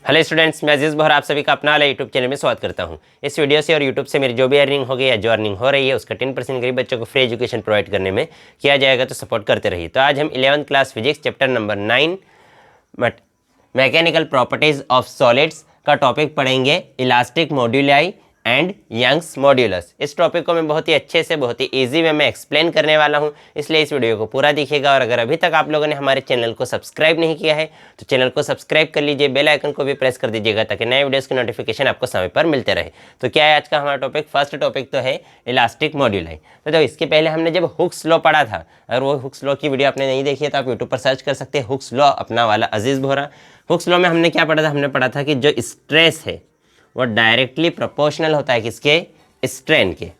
Hello students, मैं अजीज़ बोहरा आप सभी का अपना वाला यूट्यूब चैनल में स्वागत करता हूं। इस वीडियो से और यूट्यूब से मेरी जो भी अर्निंग होगी या जो अर्निंग हो रही है उसका 10% गरीब बच्चों को फ्री एजुकेशन प्रोवाइड करने में किया जाएगा, तो सपोर्ट करते रहिए। तो आज हम 11th class physics chapter number 9 mechanical properties of solids का टॉपिक पढ़ेंगे, इलास्टिक मॉड्यूलाई एंड यंग्स मॉड्यूलस। इस टॉपिक को मैं बहुत ही अच्छे से, बहुत ही इजी वे में एक्सप्लेन करने वाला हूं, इसलिए इस वीडियो को पूरा देखिएगा। और अगर अभी तक आप लोगों ने हमारे चैनल को सब्सक्राइब नहीं किया है तो चैनल को सब्सक्राइब कर लीजिए, बेल आइकन को भी प्रेस कर दीजिएगा ताकि नए वीडियोस की नोटिफिकेशन आपको समय पर मिलते रहे। तो क्या है आज का हमारा टॉपिक? फर्स्ट टॉपिक तो है इलास्टिक मॉड्यूलाई। तो इसके पहले हमने जब हुक्स लॉ पढ़ा था, अगर वो हुक्स लॉ की वीडियो आपने नहीं देखी है तो आप यूट्यूब पर सर्च कर सकते हैं, हुक्स लॉ अपना वाला अजीज़ बोहरा। हुक्स लॉ में हमने क्या पढ़ा था? हमने पढ़ा था कि जो स्ट्रेस है वो डायरेक्टली प्रोपोर्शनल होता है किसके? स्ट्रेन के।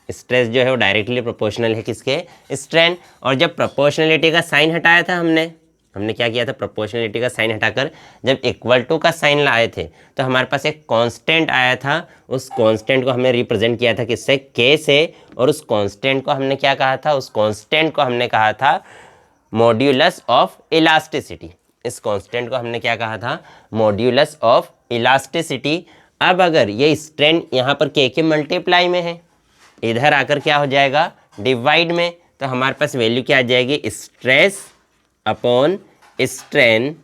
स्ट्रेस जो है वो डायरेक्टली प्रोपोर्शनल है किसके? स्ट्रेन। और जब प्रोपोर्शनलिटी का साइन हटाया था हमने क्या किया था? प्रोपोर्शनलिटी का साइन हटाकर जब इक्वल टू का साइन लाए थे तो हमारे पास एक कांस्टेंट आया था। उस कांस्टेंट को हमने रिप्रेजेंट किया था किससे? के से। और उस कांस्टेंट को हमने क्या कहा था? उस कांस्टेंट को हमने कहा था मॉड्यूलस ऑफ इलास्टिसिटी। इस कांस्टेंट को हमने क्या कहा था? Modulus of elasticity. अब अगर ये स्ट्रेन यहाँ पर के मल्टीप्लाई में है, इधर आकर क्या हो जाएगा? डिवाइड में। तो हमारे पास वैल्यू क्या आ जाएगी? Stress upon strain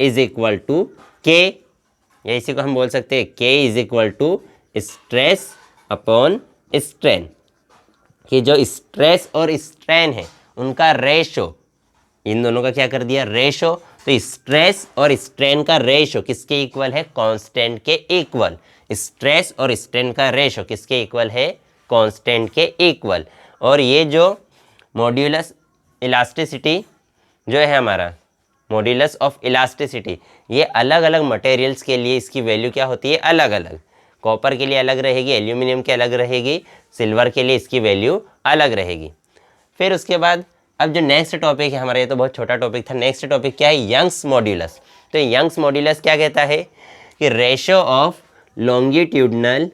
is equal to K. या इसी को हम बोल सकते हैं K is equal to stress upon strain. कि जो स्ट्रेस और स्ट्रेन है उनका रेशो, इन दोनों का क्या कर दिया? रेशो। तो स्ट्रेस और स्ट्रेन का रेशो किसके इक्वल है? कांस्टेंट के इक्वल। स्ट्रेस और स्ट्रेन का रेशो किसके इक्वल है? कांस्टेंट के इक्वल। और ये जो मॉड्यूलस इलास्टिसिटी जो है हमारा, मॉड्यूलस ऑफ इलास्टिसिटी, ये अलग अलग मटेरियल्स के लिए इसकी वैल्यू क्या होती है? अलग अलग। कॉपर के लिए अलग रहेगी, एल्यूमिनियम के अलग रहेगी, सिल्वर के लिए इसकी वैल्यू अलग रहेगी। फिर उसके बाद अब जो नेक्स्ट टॉपिक है हमारा, ये तो बहुत छोटा टॉपिक था। नेक्स्ट टॉपिक क्या है? Young's modulus. तो यंग्स मॉड्यूलस क्या कहता है कि रेशो ऑफ लॉन्गिट्यूडनल,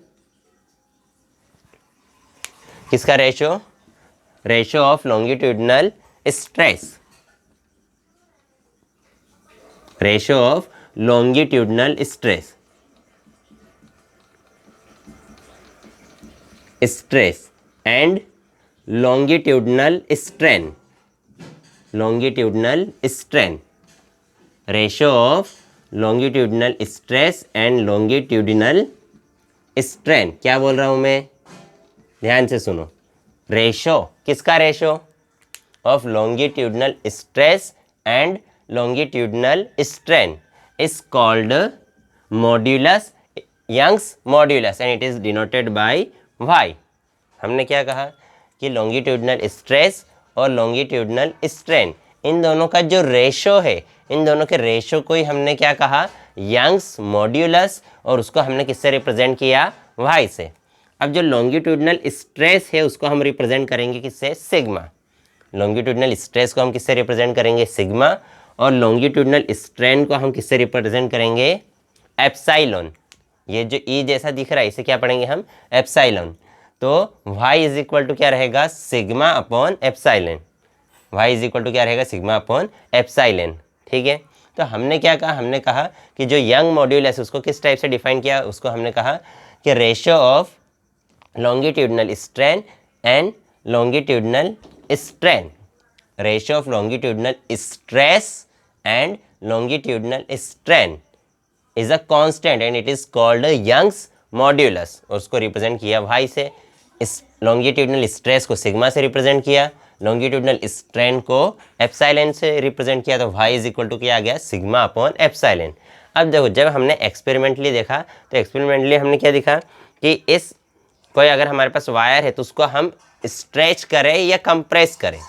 किसका रेशो? Ratio of longitudinal stress. Ratio of longitudinal stress, stress and longitudinal strain. Longitudinal strain, ratio of longitudinal stress and longitudinal strain. क्या बोल रहा हूं मैं? ध्यान से सुनो। रेशो, किसका ratio? Of longitudinal stress and longitudinal strain is called modulus, Young's modulus, and it is denoted by Y. हमने क्या कहा कि लॉन्गिट्यूडनल स्ट्रेस और लॉन्गिट्यूडनल स्ट्रेन, इन दोनों का जो रेशो है, इन दोनों के रेशो को ही हमने क्या कहा? Young's modulus. और उसको हमने किससे रिप्रेजेंट किया? वाई से। अब जो लॉन्गिट्यूडनल स्ट्रेस है उसको हम रिप्रेजेंट करेंगे किससे? सिग्मा। लॉन्गिट्यूडनल स्ट्रेस को हम किससे रिप्रेजेंट करेंगे? सिग्मा। और लॉन्गिट्यूडनल स्ट्रेन को हम किससे रिप्रेजेंट करेंगे? एप्साइलॉन। ये जो ई जैसा दिख रहा है इसे क्या पढ़ेंगे हम? एप्साइलॉन। तो y इज इक्वल टू क्या रहेगा? Sigma upon epsilon. y is equal to क्या रहेगा? Sigma upon epsilon. ठीक है। तो हमने क्या कहा? हमने कहा कि जो यंग मॉड्यूलस उसको किस टाइप से डिफाइन किया? उसको हमने कहा कि ratio of longitudinal strain and longitudinal strain. Ratio of longitudinal stress and longitudinal strain is a constant and it is called Young's modulus. और उसको रिप्रेजेंट किया y से। इस लॉन्गिट्यूडनल स्ट्रेस को सिग्मा से रिप्रेजेंट किया, लॉन्गिट्यूडनल स्ट्रेन को epsilon से रिप्रेजेंट किया, तो y इज इक्वल टू क्या आ गया? Sigma upon epsilon. अब देखो, जब हमने एक्सपेरिमेंटली देखा तो एक्सपेरिमेंटली हमने क्या देखा कि इस कोई अगर हमारे पास वायर है तो उसको हम स्ट्रेच करें या कंप्रेस करें।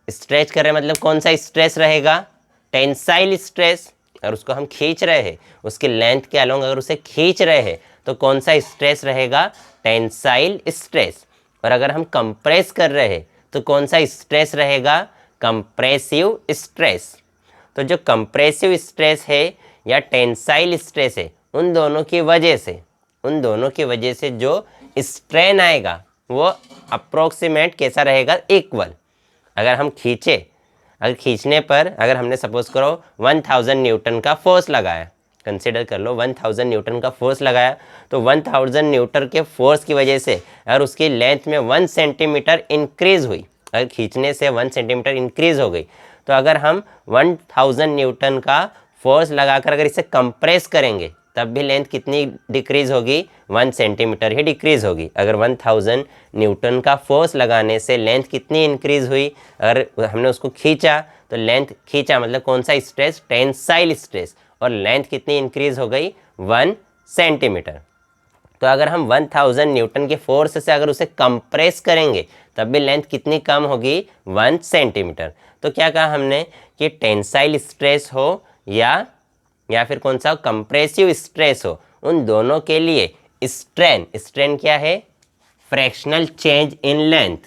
स्ट्रेच करें मतलब कौन सा स्ट्रेस रहेगा? Tensile stress. और उसको हम खींच रहे हैं, उसके लेंथ के अलोंग अगर उसे खींच रहे हैं तो कौन सा स्ट्रेस रहेगा? Tensile stress. और अगर हम कंप्रेस कर रहे हैं तो कौन सा स्ट्रेस रहेगा? Compressive stress. तो जो कंप्रेसिव स्ट्रेस है या टेंसाइल स्ट्रेस है, उन दोनों की वजह से जो स्ट्रेन आएगा वो अप्रोक्सीमेट कैसा रहेगा? इक्वल। अगर हम खींचे, अगर खींचने पर अगर हमने सपोज करो 1000 न्यूटन का फोर्स लगाया, कंसिडर कर लो 1000 न्यूटन का फोर्स लगाया, तो 1000 न्यूटन के फोर्स की वजह से अगर उसकी लेंथ में 1 सेंटीमीटर इंक्रीज हुई, अगर खींचने से 1 सेंटीमीटर इंक्रीज हो गई, तो अगर हम 1000 न्यूटन का फोर्स लगाकर अगर इसे कंप्रेस करेंगे तब भी लेंथ कितनी डिक्रीज होगी, 1 सेंटीमीटर ही डिक्रीज होगी। अगर 1000 न्यूटन का फोर्स लगाने से लेंथ कितनी इंक्रीज हुई, अगर हमने उसको खींचा तो लेंथ, खींचा मतलब कौन सा स्ट्रेस, टेंसाइल स्ट्रेस, और लेंथ कितनी इंक्रीज हो गई, 1 सेंटीमीटर। तो अगर हम 1000 न्यूटन के फोर्स से अगर उसे कंप्रेस करेंगे तब भी लेंथ कितनी कम होगी, 1 सेंटीमीटर। तो क्या कहा हमने कि टेंसाइल स्ट्रेस हो या फिर कौन सा कंप्रेसिव स्ट्रेस हो, उन दोनों के लिए स्ट्रेन, स्ट्रेन क्या है, fractional change in length.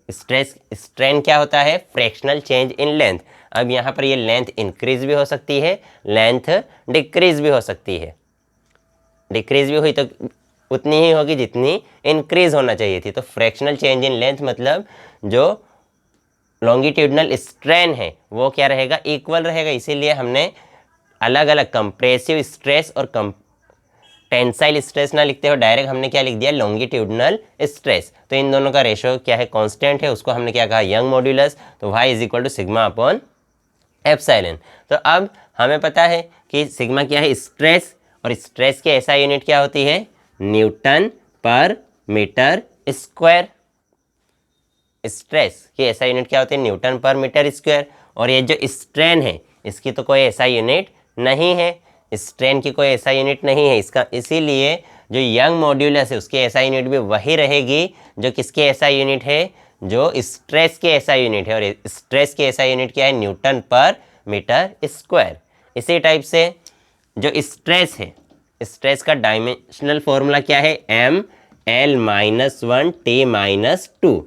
Strain क्या होता है, फ्रैक्शनल चेंज इन लेंथ। अब यहाँ पर ये लेंथ इंक्रीज भी हो सकती है, लेंथ डिक्रीज भी हो सकती है। डिक्रीज भी हुई तो उतनी ही होगी जितनी इंक्रीज होना चाहिए थी। तो फ्रैक्शनल चेंज इन लेंथ मतलब जो लॉन्गिट्यूडनल स्ट्रेन है वो क्या रहेगा, इक्वल रहेगा। इसीलिए हमने अलग अलग कंप्रेसिव स्ट्रेस और टेंसाइल स्ट्रेस ना लिखते हो, डायरेक्ट हमने क्या लिख दिया, लॉन्गिट्यूडनल स्ट्रेस। तो इन दोनों का रेशो क्या है, कांस्टेंट है, उसको हमने क्या कहा, यंग मॉड्यूलस। तो y is equal to sigma upon epsilon. तो अब हमें पता है कि सिग्मा क्या है, स्ट्रेस, और स्ट्रेस की ऐसा यूनिट क्या होती है, न्यूटन पर मीटर स्क्वायर। स्ट्रेस की ऐसा यूनिट क्या होती है, न्यूटन पर मीटर स्क्वायर। और ये जो स्ट्रेन है इसकी तो कोई ऐसा यूनिट नहीं है, स्ट्रेन की कोई ऐसा यूनिट नहीं है इसका। इसीलिए जो यंग मॉड्यूलस है उसकी ऐसा यूनिट भी वही रहेगी जो किसकी ऐसा यूनिट है, जो स्ट्रेस की ऐसा यूनिट है। और स्ट्रेस की ऐसा यूनिट क्या है, न्यूटन पर मीटर स्क्वायर। इसी टाइप से जो स्ट्रेस है, स्ट्रेस का डायमेंशनल फॉर्मूला क्या है, ML-1 T-2।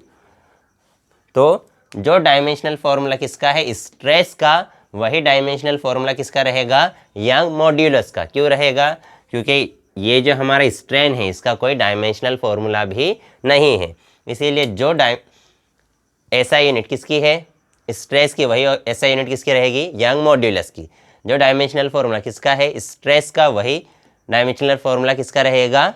तो जो डायमेंशनल फॉर्मूला किसका है, स्ट्रेस का, वही डायमेंशनल फॉर्मूला किसका रहेगा, यंग मॉड्यूलस का। क्यों रहेगा, क्योंकि ये जो हमारा स्ट्रेन है इसका कोई डायमेंशनल फॉर्मूला भी नहीं है। इसीलिए जो ऐसा यूनिट किसकी है, स्ट्रेस की, वही ऐसा यूनिट किसकी रहेगी, यंग मॉड्यूलस की। जो डायमेंशनल फॉर्मूला किसका है, स्ट्रेस का, वही डायमेंशनल फॉर्मूला किसका रहेगा,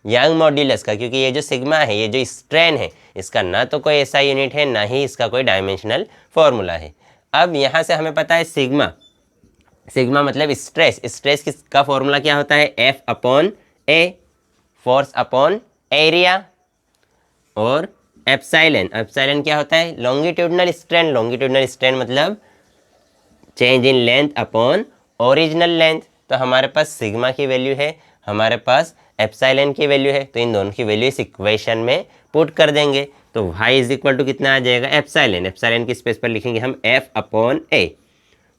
यंग मॉड्यूलस का। क्योंकि ये जो सिग्मा है, ये जो स्ट्रेन है, इसका ना तो कोई ऐसा यूनिट है, ना ही इसका कोई डायमेंशनल फॉर्मूला है। अब यहाँ से हमें पता है सिग्मा, सिग्मा मतलब स्ट्रेस, स्ट्रेस किसका फॉर्मूला क्या होता है, F/A, फोर्स अपॉन एरिया। और एप्सिलॉन, एप्सिलॉन क्या होता है, लॉन्गिट्यूडनल स्ट्रेन। लॉन्गिट्यूडनल स्ट्रेन मतलब change in length upon original length. तो हमारे पास सिग्मा की वैल्यू है, हमारे पास एप्सिलॉन की वैल्यू है, तो इन दोनों की वैल्यू इस इक्वेशन में पुट कर देंगे। तो y इज इक्वल टू कितना आ जाएगा, एप्सिलॉन। एप्सिलॉन की स्पेस पर लिखेंगे हम F/A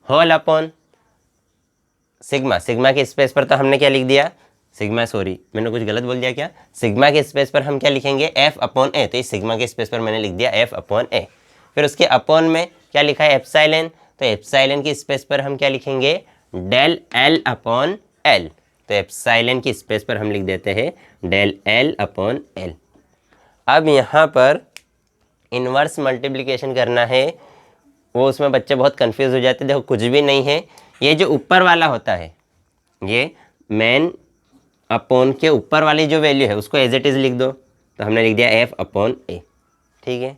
whole upon sigma. Sigma के स्पेस पर तो हमने क्या लिख दिया, सिग्मा, सॉरी मैंने कुछ गलत बोल दिया क्या, सिग्मा के स्पेस पर हम क्या लिखेंगे, F/A। तो इस सिग्मा के स्पेस पर मैंने लिख दिया F/A। फिर उसके अपॉन में क्या लिखा है, एप्सिलॉन। तो एप्सिलॉन की स्पेस पर हम क्या लिखेंगे, डेल L/L। तो एप्सिलॉन की स्पेस पर हम लिख देते हैं डेल L/L। अब यहाँ पर इन्वर्स मल्टीप्लिकेशन करना है, वो उसमें बच्चे बहुत कंफ्यूज हो जाते हैं। देखो कुछ भी नहीं है, ये जो ऊपर वाला होता है, ये मेन अपॉन के ऊपर वाली जो वैल्यू है उसको एज इट इज़ लिख दो। तो हमने लिख दिया F/A, ठीक है।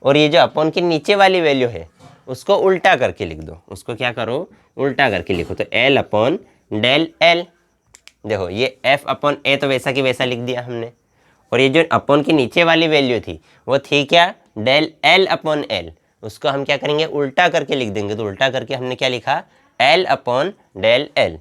और ये जो अपॉन के नीचे वाली वैल्यू है उसको उल्टा करके लिख दो, उसको क्या करो, उल्टा करके लिखो। तो L/डेल L। देखो ये F/A तो वैसा कि वैसा लिख दिया हमने, और ये जो अपॉन की नीचे वाली वैल्यू थी वो थी क्या, डेल L/L। उसको हम क्या करेंगे, उल्टा करके लिख देंगे। तो उल्टा करके हमने क्या लिखा, L/डेल L।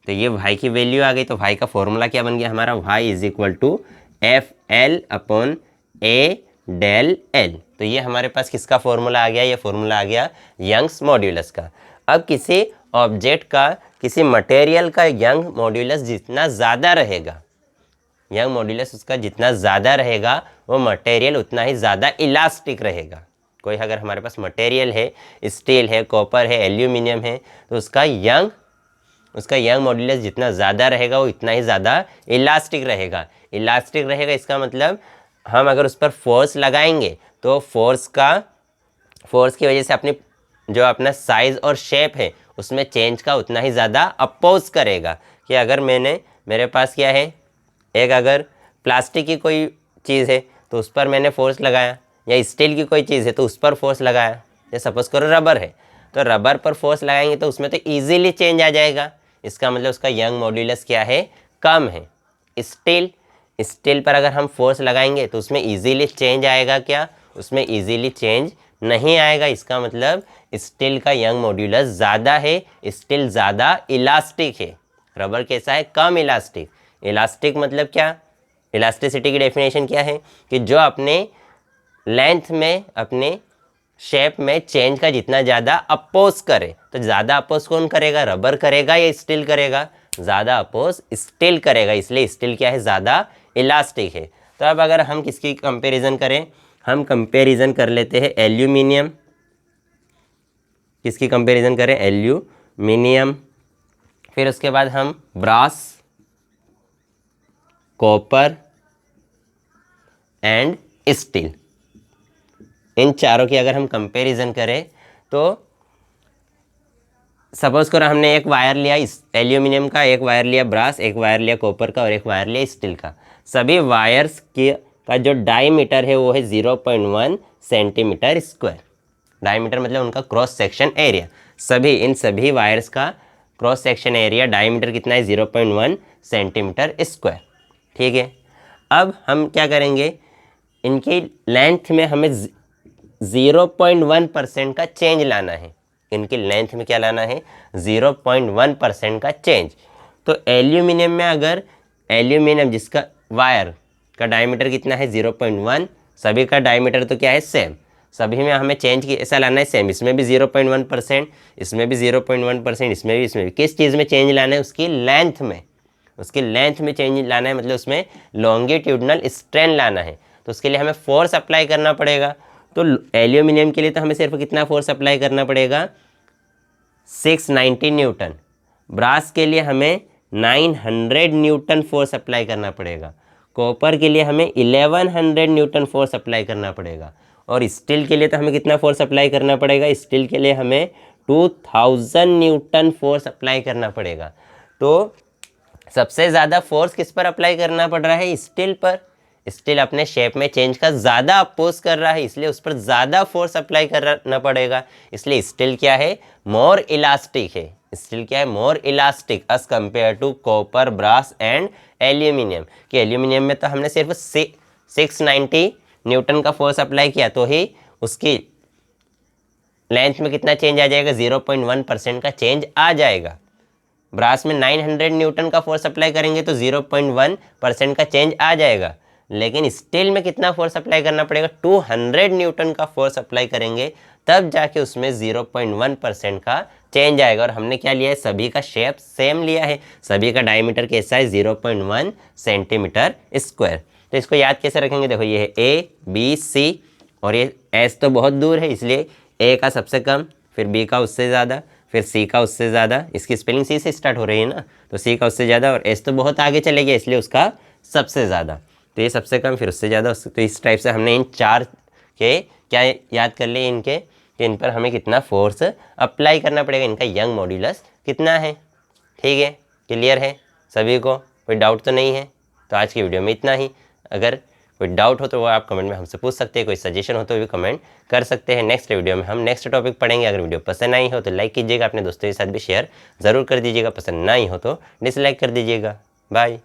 तो ये y की वैल्यू आ गई। तो y का फॉर्मूला क्या बन गया हमारा, y is equal to FL/A del L। तो ये हमारे पास किसका फॉर्मूला आ गया, ये फॉर्मूला आ गया यंग्स मॉड्यूलस का। अब किसी ऑब्जेक्ट का, किसी मटेरियल का यंग मॉड्यूलस जितना ज़्यादा रहेगा, यंग मॉड्यूलस उसका जितना ज़्यादा रहेगा, वो मटेरियल उतना ही ज़्यादा इलास्टिक रहेगा। कोई अगर हमारे पास मटेरियल है, स्टील है, कॉपर है, एल्यूमिनियम है, तो उसका यंग मॉड्यूलस जितना ज़्यादा रहेगा वो इतना ही ज़्यादा इलास्टिक रहेगा। इलास्टिक रहेगा इसका मतलब हम अगर उस पर फोर्स लगाएंगे तो फोर्स की वजह से अपना साइज़ और शेप है उसमें चेंज का उतना ही ज़्यादा अपोज करेगा। कि अगर मेरे पास क्या है, एक अगर प्लास्टिक की कोई चीज़ है तो उस पर मैंने फोर्स लगाया, या स्टील की कोई चीज़ है तो उस पर फोर्स लगाया, या सपोज करो रबर है तो रबर पर फोर्स लगाएंगे तो उसमें तो ईजिली चेंज आ जाएगा। इसका मतलब उसका यंग मॉड्यूलस क्या है, कम है। स्टील पर अगर हम फोर्स लगाएंगे तो उसमें ईजिली चेंज आएगा क्या, उसमें ईजिली चेंज नहीं आएगा। इसका मतलब स्टील का यंग मॉड्यूलस ज़्यादा है, स्टील ज़्यादा इलास्टिक है। रबर कैसा है, कम इलास्टिक। इलास्टिक मतलब क्या, इलास्टिसिटी की डेफिनेशन क्या है कि जो अपने लेंथ में, अपने शेप में चेंज का जितना ज़्यादा अपोज करे। तो ज़्यादा अपोज कौन करेगा, रबर करेगा या स्टील करेगा, ज़्यादा अपोज स्टील करेगा। इसलिए स्टील क्या है, ज़्यादा इलास्टिक है। तो अब अगर हम किसकी कंपैरिजन करें, हम कंपैरिजन कर लेते हैं एल्यूमिनियम। किसकी कंपैरिजन करें, एल्यूमिनियम। फिर उसके बाद हम ब्रास, कॉपर एंड स्टील, इन चारों की अगर हम कंपैरिजन करें तो सपोज करो हमने एक वायर लिया इस एल्यूमिनियम का, एक वायर लिया ब्रास, एक वायर लिया कॉपर का और एक वायर लिया स्टील का। सभी वायर्स का जो डायमीटर है वो है 0.1 सेंटीमीटर स्क्वायर। डायमीटर मतलब उनका क्रॉस सेक्शन एरिया। इन सभी वायर्स का क्रॉस सेक्शन एरिया डायमीटर कितना है, 0.1 सेंटीमीटर स्क्वायर। ठीक है, अब हम क्या करेंगे, इनकी लेंथ में हमें 0.1% का चेंज लाना है। इनकी लेंथ में क्या लाना है, 0.1% का चेंज। तो एल्यूमिनियम में अगर एल्यूमिनियम जिसका वायर का डायमीटर कितना है, 0.1, सभी का डायमीटर तो क्या है, सेम। सभी में हमें चेंज की ऐसा लाना है सेम। इसमें भी 0.1%, इसमें भी 0.1%, इसमें भी किस चीज़ में चेंज लाना है, उसकी लेंथ में। उसकी लेंथ में चेंज लाना है, मतलब उसमें लॉन्गिट्यूडनल स्ट्रेन लाना है। तो उसके लिए हमें फोर्स अप्लाई करना पड़ेगा। तो एल्यूमिनियम के लिए तो हमें सिर्फ कितना फोर्स अप्लाई करना पड़ेगा, 690 न्यूटन। ब्रास के लिए हमें 900 न्यूटन फोर्स अप्लाई करना पड़ेगा। कॉपर के लिए हमें 1100 न्यूटन फोर्स अप्लाई करना पड़ेगा। और स्टील के लिए तो हमें कितना फोर्स अप्लाई करना पड़ेगा, स्टील के लिए हमें 2000 न्यूटन फोर्स अप्लाई करना पड़ेगा। तो सबसे ज़्यादा फोर्स किस पर अप्लाई करना पड़ रहा है, स्टील पर। स्टील अपने शेप में चेंज का ज़्यादा अपोज कर रहा है, इसलिए उस पर ज़्यादा फोर्स अप्लाई करना पड़ेगा। इसलिए स्टील क्या है, मोर इलास्टिक है। स्टील क्या है, more elastic as compare to copper, brass and aluminium. कि एल्यूमिनियम में तो हमने सिर्फ 690 न्यूटन का फोर्स अप्लाई किया तो ही उसकी लेंथ में कितना चेंज आ जाएगा, 0.1% का चेंज आ जाएगा। ब्रास में 900 न्यूटन का फोर्स अप्लाई करेंगे तो 0.1% का चेंज आ जाएगा। लेकिन स्टील में कितना फोर्स अप्लाई करना पड़ेगा, 200 न्यूटन का फोर्स अप्लाई करेंगे, तब जाके उसमें 0.1% का चेंज आएगा। और हमने क्या लिया है, सभी का शेप सेम लिया है। सभी का डायमीटर कैसा है, 0.1 सेंटीमीटर स्क्वायर। तो इसको याद कैसे रखेंगे, देखो ये है A, B, C और ये S तो बहुत दूर है, इसलिए A का सबसे कम, फिर B का उससे ज़्यादा, फिर C का उससे ज़्यादा। इसकी स्पेलिंग C से स्टार्ट हो रही है ना, तो C का उससे ज़्यादा, और S तो बहुत आगे चले गया इसलिए उसका सबसे ज़्यादा। तो ये सबसे कम, फिर उससे ज़्यादा। तो इस टाइप से हमने इन चार के क्या याद कर लिए, इनके कि इन पर हमें कितना फोर्स अप्लाई करना पड़ेगा, इनका यंग मॉड्यूलस कितना है। ठीक है, क्लियर है सभी को, कोई डाउट तो नहीं है। तो आज की वीडियो में इतना ही। अगर कोई डाउट हो तो वो आप कमेंट में हमसे पूछ सकते हैं, कोई सजेशन हो तो भी कमेंट कर सकते हैं। नेक्स्ट वीडियो में हम नेक्स्ट टॉपिक पढ़ेंगे। अगर वीडियो पसंद आई हो तो लाइक कीजिएगा, अपने दोस्तों के साथ भी शेयर ज़रूर कर दीजिएगा, पसंद ना ही हो तो डिसलाइक कर दीजिएगा। बाय।